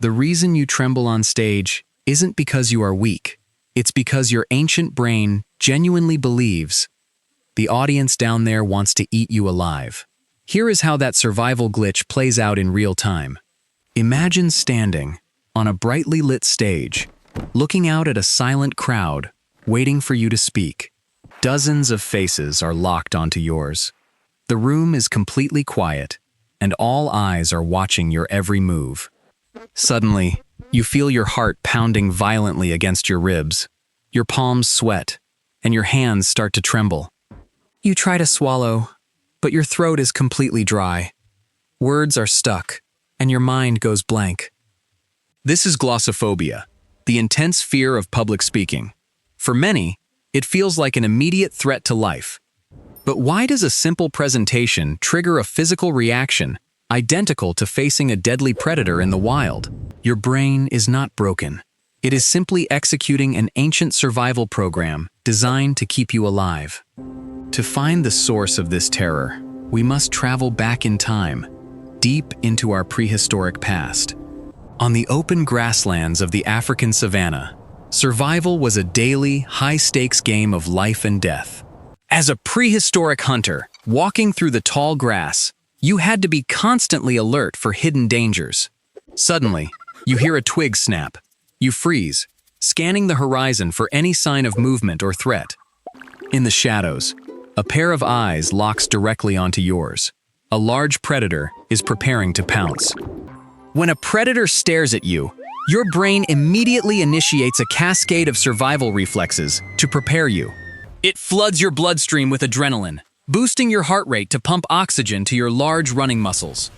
The reason you tremble on stage isn't because you are weak. It's because your ancient brain genuinely believes the audience down there wants to eat you alive. Here is how that survival glitch plays out in real time. Imagine standing on a brightly lit stage, looking out at a silent crowd, waiting for you to speak. Dozens of faces are locked onto yours. The room is completely quiet, and all eyes are watching your every move. Suddenly, you feel your heart pounding violently against your ribs. Your palms sweat, and your hands start to tremble. You try to swallow, but your throat is completely dry. Words are stuck, and your mind goes blank. This is glossophobia, the intense fear of public speaking. For many, it feels like an immediate threat to life. But why does a simple presentation trigger a physical reaction identical to facing a deadly predator in the wild? Your brain is not broken. It is simply executing an ancient survival program designed to keep you alive. To find the source of this terror, we must travel back in time, deep into our prehistoric past. On the open grasslands of the African savanna, survival was a daily, high-stakes game of life and death. As a prehistoric hunter, walking through the tall grass, you had to be constantly alert for hidden dangers. Suddenly, you hear a twig snap. You freeze, scanning the horizon for any sign of movement or threat. In the shadows, a pair of eyes locks directly onto yours. A large predator is preparing to pounce. When a predator stares at you, your brain immediately initiates a cascade of survival reflexes to prepare you. It floods your bloodstream with adrenaline, boosting your heart rate to pump oxygen to your large running muscles.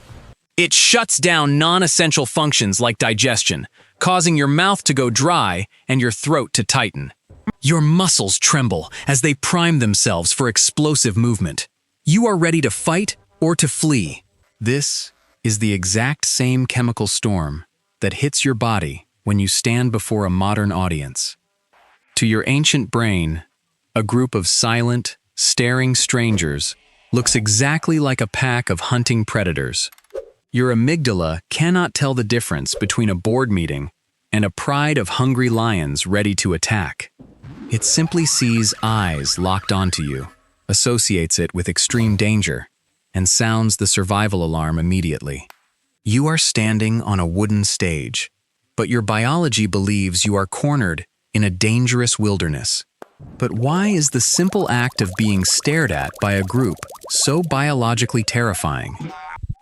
It shuts down non-essential functions like digestion, causing your mouth to go dry and your throat to tighten. Your muscles tremble as they prime themselves for explosive movement. You are ready to fight or to flee. This is the exact same chemical storm that hits your body when you stand before a modern audience. To your ancient brain, a group of silent, staring strangers looks exactly like a pack of hunting predators. Your amygdala cannot tell the difference between a board meeting and a pride of hungry lions ready to attack. It simply sees eyes locked onto you, associates it with extreme danger, and sounds the survival alarm immediately. You are standing on a wooden stage, but your biology believes you are cornered in a dangerous wilderness. But why is the simple act of being stared at by a group so biologically terrifying?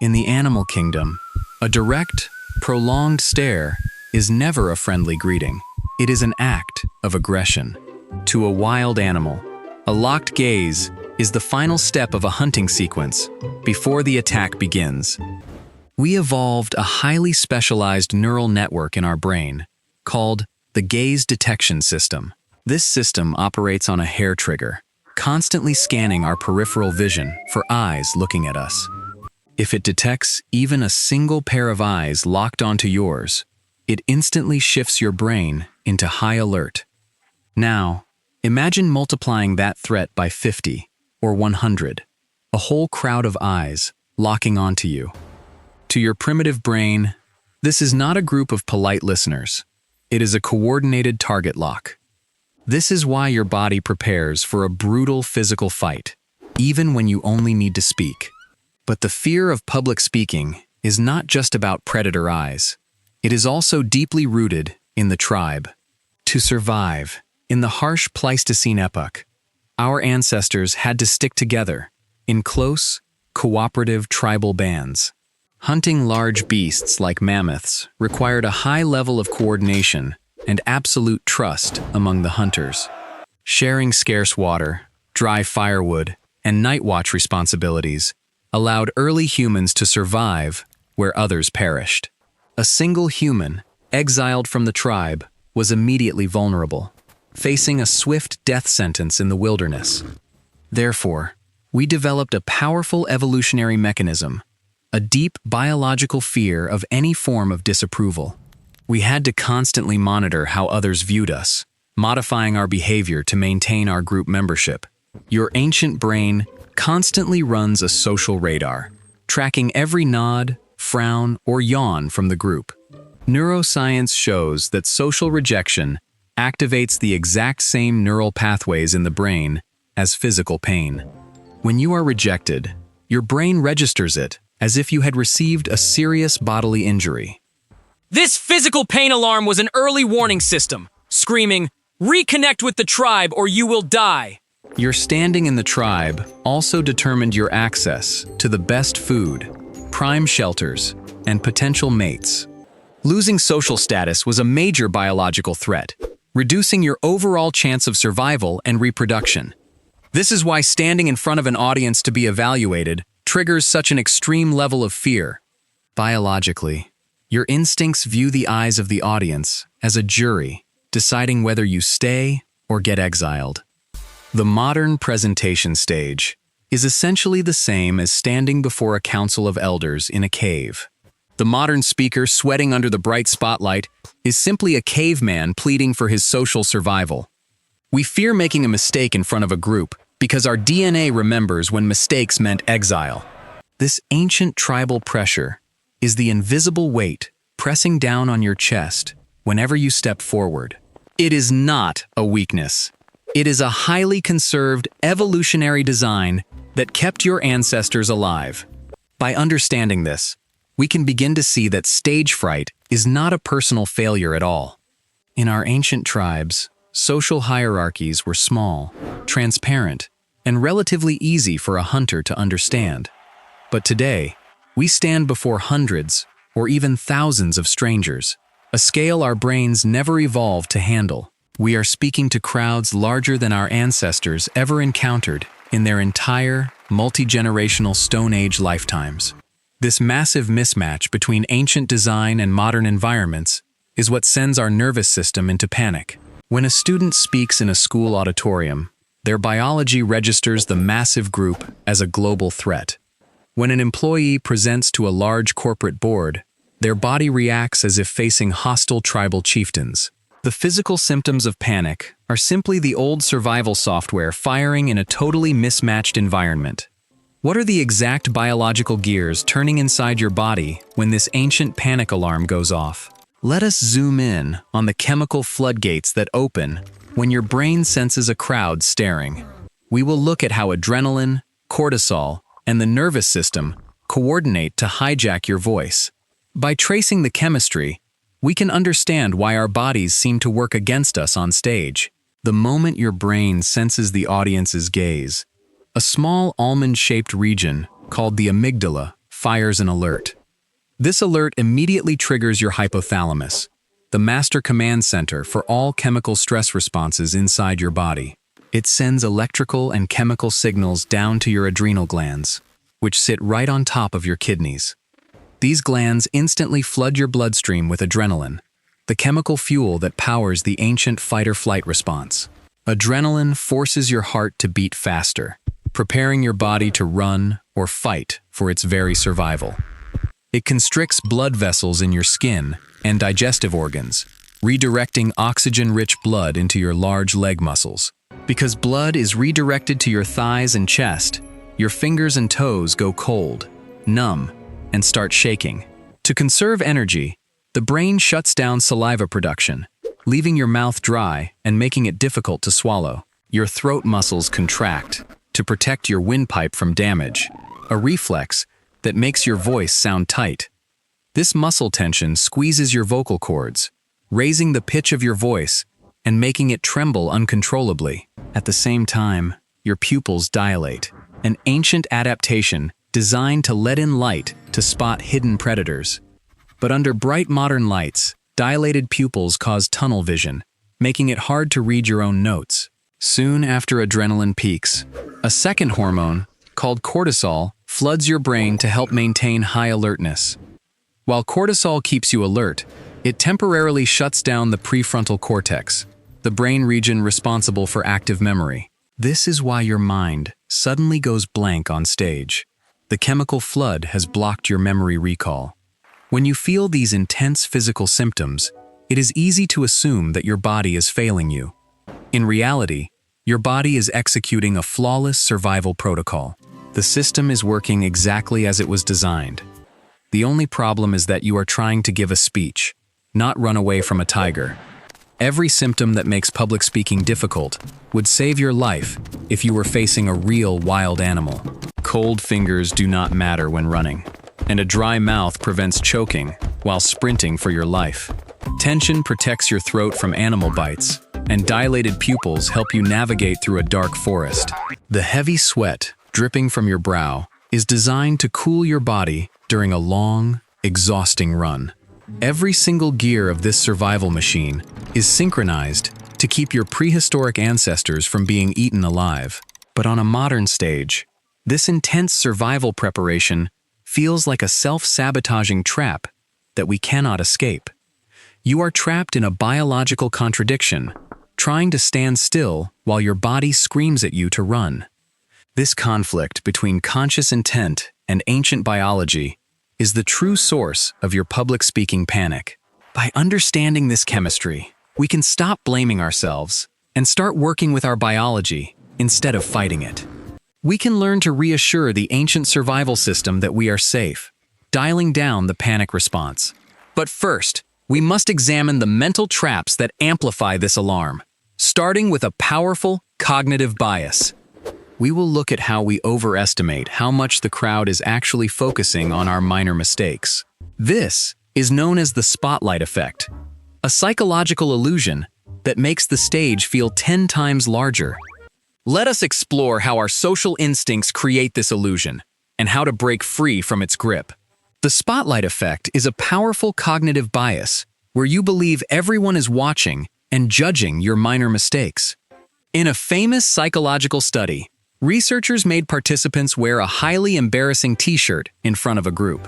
In the animal kingdom, a direct, prolonged stare is never a friendly greeting. It is an act of aggression. To a wild animal, a locked gaze is the final step of a hunting sequence before the attack begins. We evolved a highly specialized neural network in our brain called the gaze detection system. This system operates on a hair trigger, constantly scanning our peripheral vision for eyes looking at us. If it detects even a single pair of eyes locked onto yours, it instantly shifts your brain into high alert. Now, imagine multiplying that threat by 50 or 100, a whole crowd of eyes locking onto you. To your primitive brain, this is not a group of polite listeners. It is a coordinated target lock. This is why your body prepares for a brutal physical fight, even when you only need to speak. But the fear of public speaking is not just about predator eyes. It is also deeply rooted in the tribe. To survive, in the harsh Pleistocene epoch, our ancestors had to stick together in close, cooperative tribal bands. Hunting large beasts like mammoths required a high level of coordination and absolute trust among the hunters. Sharing scarce water, dry firewood, and night watch responsibilities allowed early humans to survive where others perished. A single human, exiled from the tribe, was immediately vulnerable, facing a swift death sentence in the wilderness. Therefore, we developed a powerful evolutionary mechanism, a deep biological fear of any form of disapproval. We had to constantly monitor how others viewed us, modifying our behavior to maintain our group membership. Your ancient brain constantly runs a social radar, tracking every nod, frown, or yawn from the group. Neuroscience shows that social rejection activates the exact same neural pathways in the brain as physical pain. When you are rejected, your brain registers it as if you had received a serious bodily injury. This physical pain alarm was an early warning system, screaming, "Reconnect with the tribe or you will die." Your standing in the tribe also determined your access to the best food, prime shelters, and potential mates. Losing social status was a major biological threat, reducing your overall chance of survival and reproduction. This is why standing in front of an audience to be evaluated triggers such an extreme level of fear. Biologically, your instincts view the eyes of the audience as a jury, deciding whether you stay or get exiled. The modern presentation stage is essentially the same as standing before a council of elders in a cave. The modern speaker sweating under the bright spotlight is simply a caveman pleading for his social survival. We fear making a mistake in front of a group because our DNA remembers when mistakes meant exile. This ancient tribal pressure is the invisible weight pressing down on your chest whenever you step forward. It is not a weakness. It is a highly conserved evolutionary design that kept your ancestors alive. By understanding this, we can begin to see that stage fright is not a personal failure at all. In our ancient tribes, social hierarchies were small, transparent, and relatively easy for a hunter to understand. But today, we stand before hundreds or even thousands of strangers, a scale our brains never evolved to handle. We are speaking to crowds larger than our ancestors ever encountered in their entire, multi-generational Stone Age lifetimes. This massive mismatch between ancient design and modern environments is what sends our nervous system into panic. When a student speaks in a school auditorium, their biology registers the massive group as a global threat. When an employee presents to a large corporate board, their body reacts as if facing hostile tribal chieftains. The physical symptoms of panic are simply the old survival software firing in a totally mismatched environment. What are the exact biological gears turning inside your body when this ancient panic alarm goes off? Let us zoom in on the chemical floodgates that open when your brain senses a crowd staring. We will look at how adrenaline, cortisol, and the nervous system coordinate to hijack your voice. By tracing the chemistry, we can understand why our bodies seem to work against us on stage. The moment your brain senses the audience's gaze, a small almond-shaped region called the amygdala fires an alert. This alert immediately triggers your hypothalamus, the master command center for all chemical stress responses inside your body. It sends electrical and chemical signals down to your adrenal glands, which sit right on top of your kidneys. These glands instantly flood your bloodstream with adrenaline, the chemical fuel that powers the ancient fight-or-flight response. Adrenaline forces your heart to beat faster, preparing your body to run or fight for its very survival. It constricts blood vessels in your skin and digestive organs, redirecting oxygen-rich blood into your large leg muscles. Because blood is redirected to your thighs and chest, your fingers and toes go cold, numb, and start shaking. To conserve energy, the brain shuts down saliva production, leaving your mouth dry and making it difficult to swallow. Your throat muscles contract to protect your windpipe from damage, a reflex that makes your voice sound tight. This muscle tension squeezes your vocal cords, raising the pitch of your voice and making it tremble uncontrollably. At the same time, your pupils dilate, an ancient adaptation designed to let in light to spot hidden predators. But under bright modern lights, dilated pupils cause tunnel vision, making it hard to read your own notes. Soon after adrenaline peaks, a second hormone, called cortisol, floods your brain to help maintain high alertness. While cortisol keeps you alert, it temporarily shuts down the prefrontal cortex, the brain region responsible for active memory. This is why your mind suddenly goes blank on stage. The chemical flood has blocked your memory recall. When you feel these intense physical symptoms, it is easy to assume that your body is failing you. In reality, your body is executing a flawless survival protocol. The system is working exactly as it was designed. The only problem is that you are trying to give a speech, not run away from a tiger. Every symptom that makes public speaking difficult would save your life if you were facing a real wild animal. Cold fingers do not matter when running, and a dry mouth prevents choking while sprinting for your life. Tension protects your throat from animal bites, and dilated pupils help you navigate through a dark forest. The heavy sweat dripping from your brow is designed to cool your body during a long, exhausting run. Every single gear of this survival machine is synchronized to keep your prehistoric ancestors from being eaten alive. But on a modern stage, this intense survival preparation feels like a self-sabotaging trap that we cannot escape. You are trapped in a biological contradiction, trying to stand still while your body screams at you to run. This conflict between conscious intent and ancient biology is the true source of your public speaking panic. By understanding this chemistry, we can stop blaming ourselves and start working with our biology instead of fighting it. We can learn to reassure the ancient survival system that we are safe, dialing down the panic response. But first, we must examine the mental traps that amplify this alarm, starting with a powerful cognitive bias. We will look at how we overestimate how much the crowd is actually focusing on our minor mistakes. This is known as the spotlight effect, a psychological illusion that makes the stage feel 10 times larger. Let us explore how our social instincts create this illusion and how to break free from its grip. The spotlight effect is a powerful cognitive bias where you believe everyone is watching and judging your minor mistakes. In a famous psychological study, researchers made participants wear a highly embarrassing t-shirt in front of a group.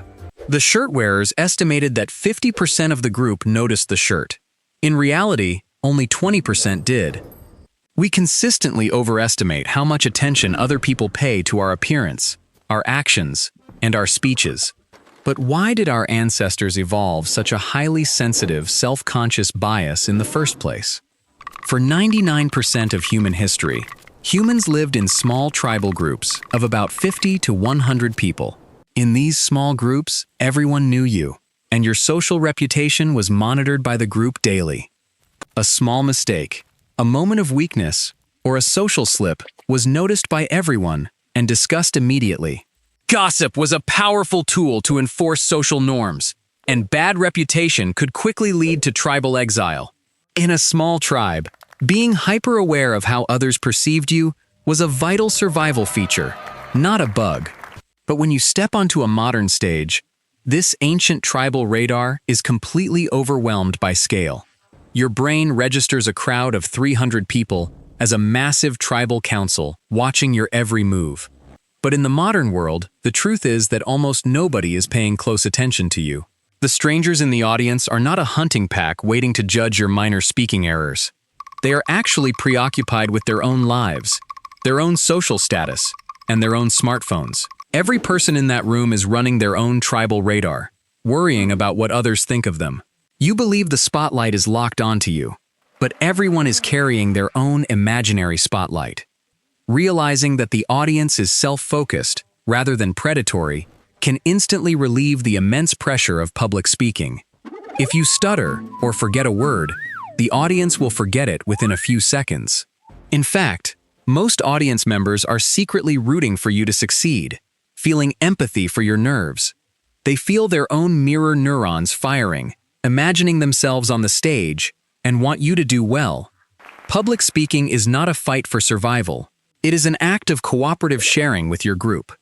The shirt wearers estimated that 50% of the group noticed the shirt. In reality, only 20% did. We consistently overestimate how much attention other people pay to our appearance, our actions, and our speeches. But why did our ancestors evolve such a highly sensitive, self-conscious bias in the first place? For 99% of human history, humans lived in small tribal groups of about 50 to 100 people. In these small groups, everyone knew you, and your social reputation was monitored by the group daily. A small mistake, a moment of weakness, or a social slip was noticed by everyone and discussed immediately. Gossip was a powerful tool to enforce social norms, and bad reputation could quickly lead to tribal exile. In a small tribe, being hyper-aware of how others perceived you was a vital survival feature, not a bug. But when you step onto a modern stage, this ancient tribal radar is completely overwhelmed by scale. Your brain registers a crowd of 300 people as a massive tribal council watching your every move. But in the modern world, the truth is that almost nobody is paying close attention to you. The strangers in the audience are not a hunting pack waiting to judge your minor speaking errors. They are actually preoccupied with their own lives, their own social status, and their own smartphones. Every person in that room is running their own tribal radar, worrying about what others think of them. You believe the spotlight is locked onto you, but everyone is carrying their own imaginary spotlight. Realizing that the audience is self-focused rather than predatory can instantly relieve the immense pressure of public speaking. If you stutter or forget a word, the audience will forget it within a few seconds. In fact, most audience members are secretly rooting for you to succeed, feeling empathy for your nerves. They feel their own mirror neurons firing, imagining themselves on the stage, and want you to do well. Public speaking is not a fight for survival. It is an act of cooperative sharing with your group.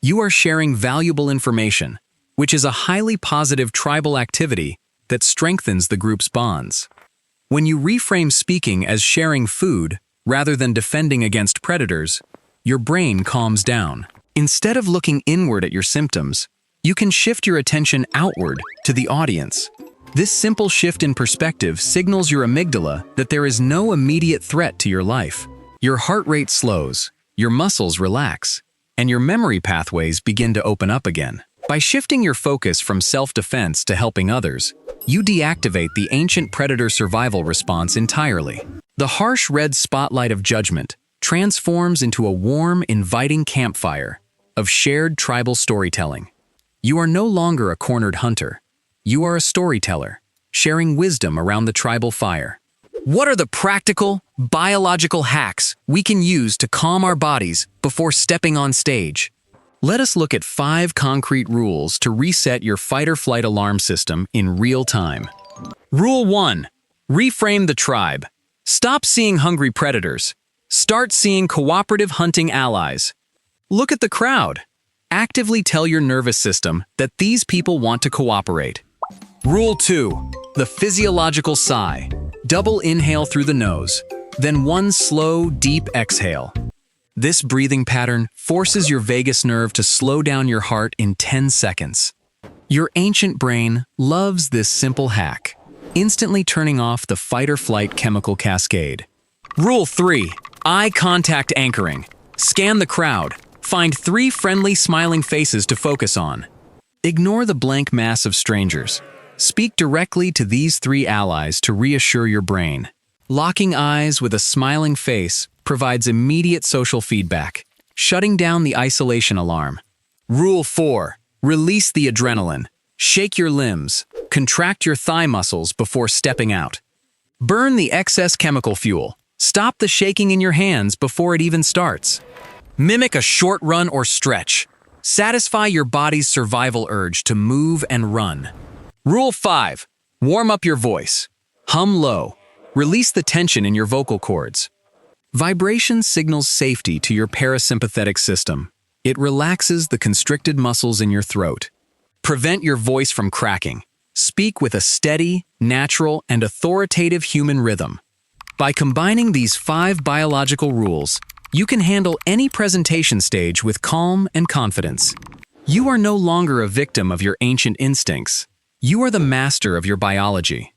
You are sharing valuable information, which is a highly positive tribal activity that strengthens the group's bonds. When you reframe speaking as sharing food rather than defending against predators, your brain calms down. Instead of looking inward at your symptoms, you can shift your attention outward to the audience. This simple shift in perspective signals your amygdala that there is no immediate threat to your life. Your heart rate slows, your muscles relax, and your memory pathways begin to open up again. By shifting your focus from self-defense to helping others, you deactivate the ancient predator survival response entirely. The harsh red spotlight of judgment transforms into a warm, inviting campfire of shared tribal storytelling. You are no longer a cornered hunter. You are a storyteller, sharing wisdom around the tribal fire. What are the practical, biological hacks we can use to calm our bodies before stepping on stage? Let us look at 5 concrete rules to reset your fight-or-flight alarm system in real time. Rule 1. Reframe the tribe. Stop seeing hungry predators. Start seeing cooperative hunting allies. Look at the crowd. Actively tell your nervous system that these people want to cooperate. Rule 2. The physiological sigh. Double inhale through the nose, then one slow, deep exhale. This breathing pattern forces your vagus nerve to slow down your heart in 10 seconds. Your ancient brain loves this simple hack, instantly turning off the fight-or-flight chemical cascade. Rule 3. Eye contact anchoring. Scan the crowd. Find 3 friendly, smiling faces to focus on. Ignore the blank mass of strangers. Speak directly to these 3 allies to reassure your brain. Locking eyes with a smiling face provides immediate social feedback, shutting down the isolation alarm. Rule 4. Release the adrenaline. Shake your limbs. Contract your thigh muscles before stepping out. Burn the excess chemical fuel. Stop the shaking in your hands before it even starts. Mimic a short run or stretch. Satisfy your body's survival urge to move and run. Rule 5. Warm up your voice. Hum low. Release the tension in your vocal cords. Vibration signals safety to your parasympathetic system. It relaxes the constricted muscles in your throat. Prevent your voice from cracking. Speak with a steady, natural, and authoritative human rhythm. By combining these 5 biological rules, you can handle any presentation stage with calm and confidence. You are no longer a victim of your ancient instincts. You are the master of your biology.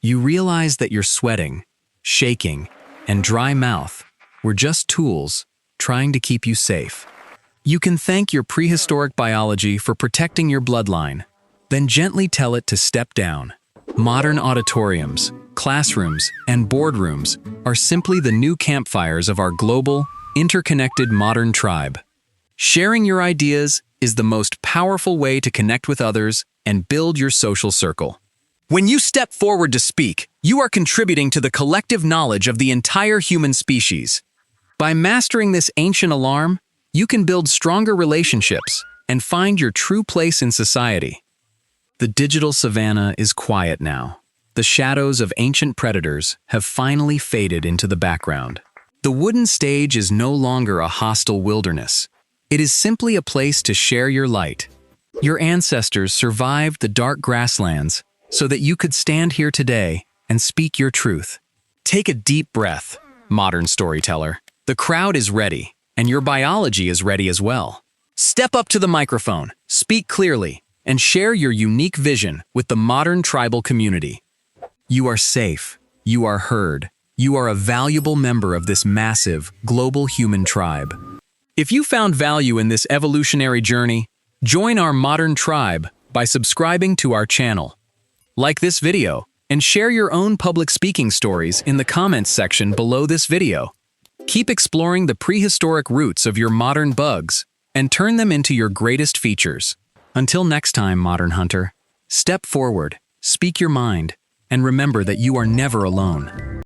You realize that your sweating, shaking, and dry mouth were just tools trying to keep you safe. You can thank your prehistoric biology for protecting your bloodline, then gently tell it to step down. Modern auditoriums, classrooms, and boardrooms are simply the new campfires of our global, interconnected modern tribe. Sharing your ideas is the most powerful way to connect with others and build your social circle. When you step forward to speak, you are contributing to the collective knowledge of the entire human species. By mastering this ancient alarm, you can build stronger relationships and find your true place in society. The digital savanna is quiet now. The shadows of ancient predators have finally faded into the background. The wooden stage is no longer a hostile wilderness. It is simply a place to share your light. Your ancestors survived the dark grasslands so that you could stand here today and speak your truth. Take a deep breath, modern storyteller. The crowd is ready, and your biology is ready as well. Step up to the microphone, speak clearly, and share your unique vision with the modern tribal community. You are safe. You are heard. You are a valuable member of this massive, global human tribe. If you found value in this evolutionary journey, join our modern tribe by subscribing to our channel. Like this video, and share your own public speaking stories in the comments section below this video. Keep exploring the prehistoric roots of your modern bugs and turn them into your greatest features. Until next time, modern hunter, step forward, speak your mind, and remember that you are never alone.